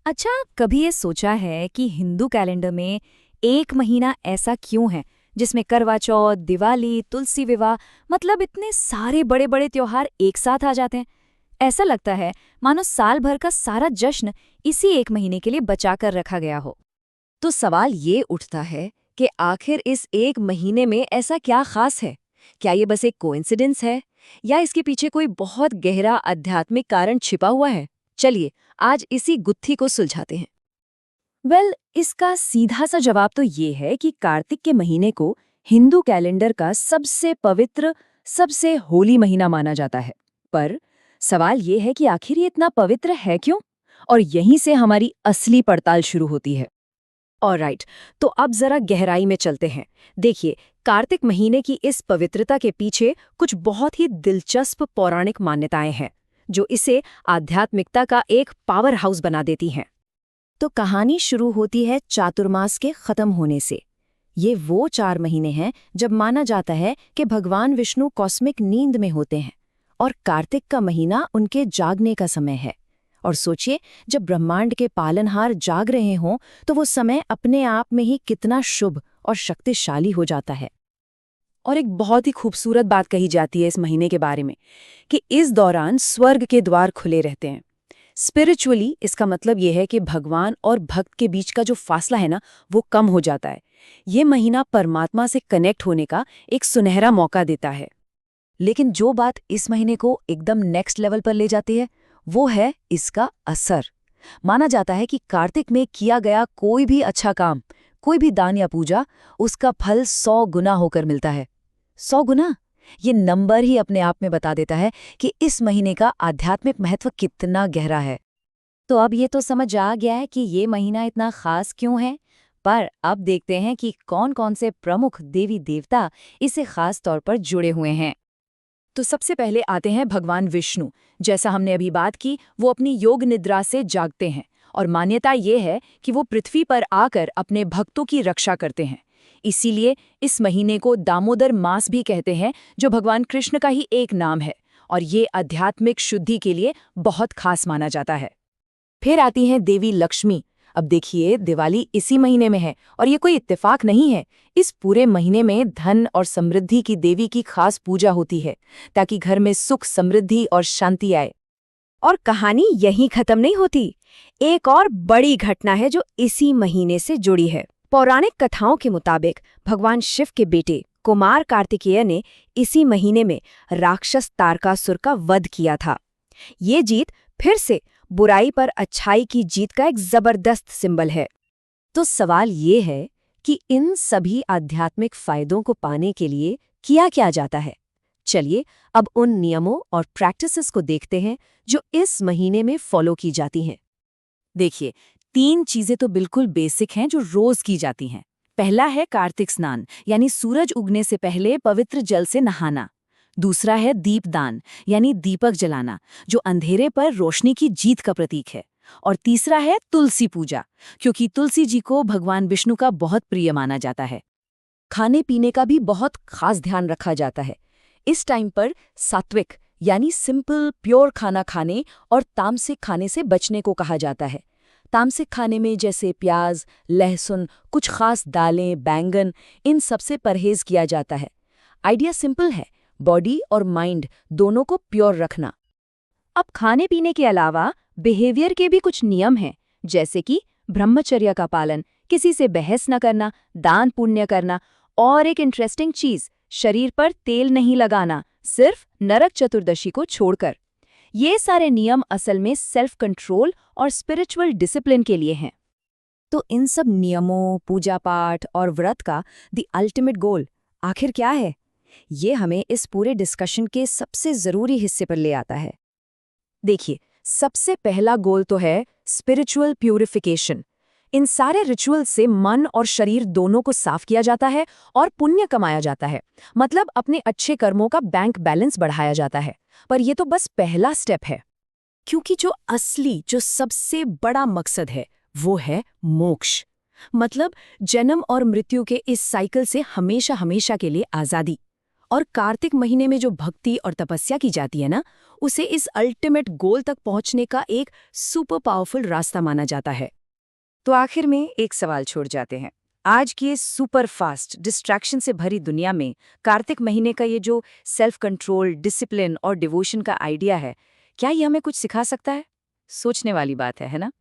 अच्छा, कभी ये सोचा है कि हिंदू कैलेंडर में एक महीना ऐसा क्यों है जिसमें करवा चौथ, दिवाली, तुलसी विवाह मतलब इतने सारे बड़े बड़े त्योहार एक साथ आ जाते हैं। ऐसा लगता है मानो साल भर का सारा जश्न इसी एक महीने के लिए बचा कर रखा गया हो। तो सवाल ये उठता है कि आखिर इस एक महीने में ऐसा क्या खास है? क्या ये बस एक कोइंसिडेंस है या इसके पीछे कोई बहुत गहरा आध्यात्मिक कारण छिपा हुआ है? चलिए आज इसी गुत्थी को सुलझाते हैं। इसका सीधा सा जवाब तो ये है कि कार्तिक के महीने को हिंदू कैलेंडर का सबसे पवित्र, सबसे होली महीना माना जाता है। पर सवाल ये है कि आखिर ये इतना पवित्र है क्यों? और यहीं से हमारी असली पड़ताल शुरू होती है। ऑलराइट, तो अब जरा गहराई में चलते हैं। देखिए, कार्तिक महीने की इस पवित्रता के पीछे कुछ बहुत ही दिलचस्प पौराणिक मान्यताएं हैं, जो इसे आध्यात्मिकता का एक पावर हाउस बना देती हैं। तो कहानी शुरू होती है चातुर्मास के खत्म होने से। ये वो 4 महीने हैं जब माना जाता है कि भगवान विष्णु कॉस्मिक नींद में होते हैं और कार्तिक का महीना उनके जागने का समय है। और सोचिए, जब ब्रह्मांड के पालनहार जाग रहे हों तो वो समय अपने आप में ही कितना शुभ और शक्तिशाली हो जाता है। और एक बहुत ही खूबसूरत बात कही जाती है इस महीने के बारे में कि इस दौरान स्वर्ग के द्वार खुले रहते हैं। स्पिरिचुअली इसका मतलब यह है कि भगवान और भक्त के बीच का जो फासला है ना, वो कम हो जाता है। ये महीना परमात्मा से कनेक्ट होने का एक सुनहरा मौका देता है। लेकिन जो बात इस महीने को एकदम नेक्स्ट लेवल पर ले जाती है वो है इसका असर। माना जाता है कि कार्तिक में किया गया कोई भी अच्छा काम, कोई भी दान या पूजा, उसका फल 100 गुना होकर मिलता है। 100 गुना? ये नंबर ही अपने आप में बता देता है कि इस महीने का आध्यात्मिक महत्व कितना गहरा है। तो अब ये तो समझ आ गया है कि ये महीना इतना खास क्यों है। पर अब देखते हैं कि कौन कौन से प्रमुख देवी देवता इसे खास तौर पर जुड़े हुए हैं। तो सबसे पहले आते हैं भगवान विष्णु। जैसा हमने अभी बात की, वो अपनी योग निद्रा से जागते हैं और मान्यता ये है कि वो पृथ्वी पर आकर अपने भक्तों की रक्षा करते हैं। इसीलिए इस महीने को दामोदर मास भी कहते हैं, जो भगवान कृष्ण का ही एक नाम है और ये आध्यात्मिक शुद्धि के लिए बहुत खास माना जाता है। फिर आती हैं देवी लक्ष्मी। अब देखिए, दिवाली इसी महीने में है और ये कोई इत्तेफाक नहीं है। इस पूरे महीने में धन और समृद्धि की देवी की खास पूजा होती है ताकि घर में सुख, समृद्धि और शांति आए। और कहानी यहीं खत्म नहीं होती। एक और बड़ी घटना है जो इसी महीने से जुड़ी है। पौराणिक कथाओं के मुताबिक भगवान शिव के बेटे कुमार कार्तिकेय ने इसी महीने में राक्षस तारकासुर का वध किया था। ये जीत फिर से बुराई पर अच्छाई की जीत का एक जबरदस्त सिंबल है। तो सवाल ये है कि इन सभी आध्यात्मिक फायदों को पाने के लिए किया क्या जाता है। चलिए अब उन नियमों और प्रैक्टिसेस को देखते हैं जो इस महीने में फॉलो की जाती हैं। देखिए, 3 चीजें तो बिल्कुल बेसिक हैं जो रोज की जाती हैं। पहला है कार्तिक स्नान, यानी सूरज उगने से पहले पवित्र जल से नहाना। दूसरा है दीपदान, यानी दीपक जलाना, जो अंधेरे पर रोशनी की जीत का प्रतीक है। और तीसरा है तुलसी पूजा, क्योंकि तुलसी जी को भगवान विष्णु का बहुत प्रिय माना जाता है। खाने पीने का भी बहुत खास ध्यान रखा जाता है। इस टाइम पर सात्विक यानी सिंपल प्योर खाना खाने और तामसिक खाने से बचने को कहा जाता है। तामसिक खाने में जैसे प्याज, लहसुन, कुछ खास दालें, बैंगन, इन सबसे परहेज किया जाता है। आइडिया सिंपल है, बॉडी और माइंड दोनों को प्योर रखना। अब खाने पीने के अलावा बिहेवियर के भी कुछ नियम हैं, जैसे कि ब्रह्मचर्य का पालन, किसी से बहस न करना, दान पुण्य करना और एक इंटरेस्टिंग चीज, शरीर पर तेल नहीं लगाना, सिर्फ नरक चतुर्दशी को छोड़कर। ये सारे नियम असल में सेल्फ कंट्रोल और स्पिरिचुअल डिसिप्लिन के लिए हैं। तो इन सब नियमों, पूजा पाठ और व्रत का द अल्टीमेट गोल आखिर क्या है? ये हमें इस पूरे डिस्कशन के सबसे जरूरी हिस्से पर ले आता है। देखिए, सबसे पहला गोल तो है स्पिरिचुअल प्यूरिफिकेशन। इन सारे रिचुअल से मन और शरीर दोनों को साफ किया जाता है और पुण्य कमाया जाता है। मतलब अपने अच्छे कर्मों का बैंक बैलेंस बढ़ाया जाता है। पर यह तो बस पहला स्टेप है, क्योंकि जो सबसे बड़ा मकसद है वो है मोक्ष। मतलब जन्म और मृत्यु के इस साइकिल से हमेशा हमेशा के लिए आज़ादी। और कार्तिक महीने में जो भक्ति और तपस्या की जाती है ना, उसे इस अल्टीमेट गोल तक पहुंचने का एक सुपर पावरफुल रास्ता माना जाता है। तो आखिर में एक सवाल छोड़ जाते हैं। आज की इस सुपर फास्ट डिस्ट्रैक्शन से भरी दुनिया में कार्तिक महीने का ये जो सेल्फ कंट्रोल, डिसिप्लिन और डिवोशन का आइडिया है, क्या ये हमें कुछ सिखा सकता है? सोचने वाली बात है ना?